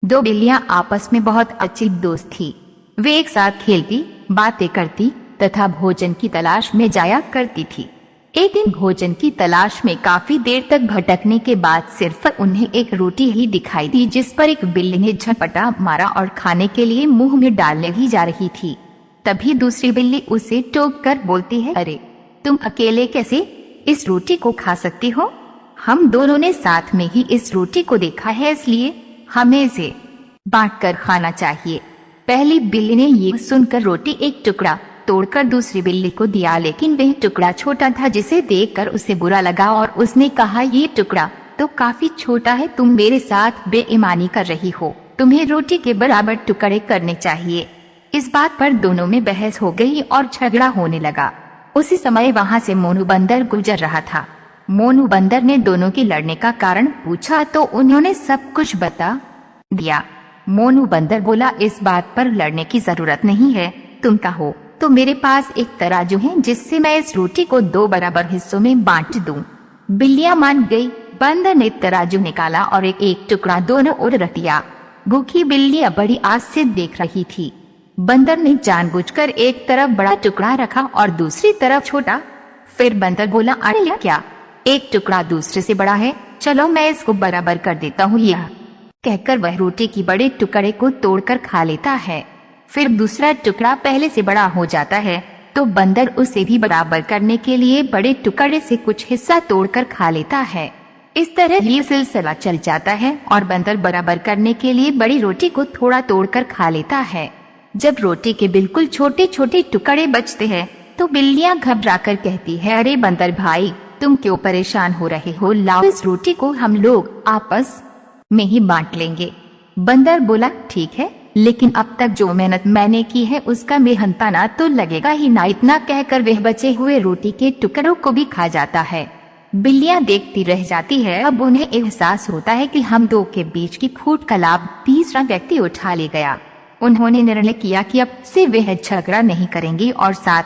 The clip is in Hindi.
दो बिल्लियां आपस में बहुत अच्छी दोस्त थी। वे एक साथ खेलती, बातें करती तथा भोजन की तलाश में जाया करती थी। एक दिन भोजन की तलाश में काफी देर तक भटकने के बाद सिर्फ उन्हें एक रोटी ही दिखाई दी, जिस पर एक बिल्ली ने झपटा मारा और खाने के लिए मुंह में डालने ही जा रही थी। तभी दूसरी बिल्ली उसे टोक कर बोलती है, अरे तुम अकेले कैसे इस रोटी को खा सकती हो? हम दोनों ने साथ में ही इस रोटी को देखा है, इसलिए हमें इसे बांट कर खाना चाहिए। पहली बिल्ली ने ये सुनकर रोटी एक टुकड़ा तोड़कर दूसरी बिल्ली को दिया, लेकिन वह टुकड़ा छोटा था, जिसे देखकर उसे बुरा लगा और उसने कहा, ये टुकड़ा तो काफी छोटा है, तुम मेरे साथ बेईमानी कर रही हो, तुम्हें रोटी के बराबर टुकड़े करने चाहिए। इस बात पर दोनों में बहस हो गई और झगड़ा होने लगा। उसी समय वहाँ से मोनू बंदर गुजर रहा था। मोनू बंदर ने दोनों के लड़ने का कारण पूछा तो उन्होंने सब कुछ बता दिया। मोनू बंदर बोला, इस बात पर लड़ने की जरूरत नहीं है, तुम कहो तो मेरे पास एक तराजू है जिससे मैं इस रोटी को 2 बराबर हिस्सों में बांट दूं। बिल्लियां मान गई। बंदर ने तराजू निकाला और एक टुकड़ा दोनों ओर रख दिया। भूखी बिल्लियां बड़ी आस से देख रही थी। बंदर ने जानबूझकर एक तरफ बड़ा टुकड़ा रखा और दूसरी तरफ छोटा। फिर बंदर बोला, अरे यह क्या, एक टुकड़ा दूसरे से बड़ा है, चलो मैं इसको बराबर कर देता हूँ। यह कहकर वह रोटी की बड़े टुकड़े को तोड़कर खा लेता है। फिर दूसरा टुकड़ा पहले से बड़ा हो जाता है तो बंदर उसे भी बराबर करने के लिए बड़े टुकड़े से कुछ हिस्सा तोड़कर खा लेता है। इस तरह ये सिलसिला चल जाता है और बंदर बराबर करने के लिए बड़ी रोटी को थोड़ा तोड़कर खा लेता है। जब रोटी के बिल्कुल छोटे छोटे टुकड़े बचते हैं तो बिल्लियां घबराकर कहती है, अरे बंदर भाई, तुम क्यों परेशान हो रहे हो, लाओ इस रोटी को हम लोग आपस में ही बांट लेंगे। बंदर बोला, ठीक है, लेकिन अब तक जो मेहनत मैंने की है उसका मेहनताना तो लगेगा ही ना। इतना कहकर वह बचे हुए रोटी के टुकड़ों को भी खा जाता है। बिल्लियां देखती रह जाती है। अब उन्हें एहसास होता है कि हम दो के बीच की फूट का लाभ तीसरा व्यक्ति उठा ले गया। उन्होंने निर्णय किया कि अब से वह झगड़ा नहीं करेंगी और साथ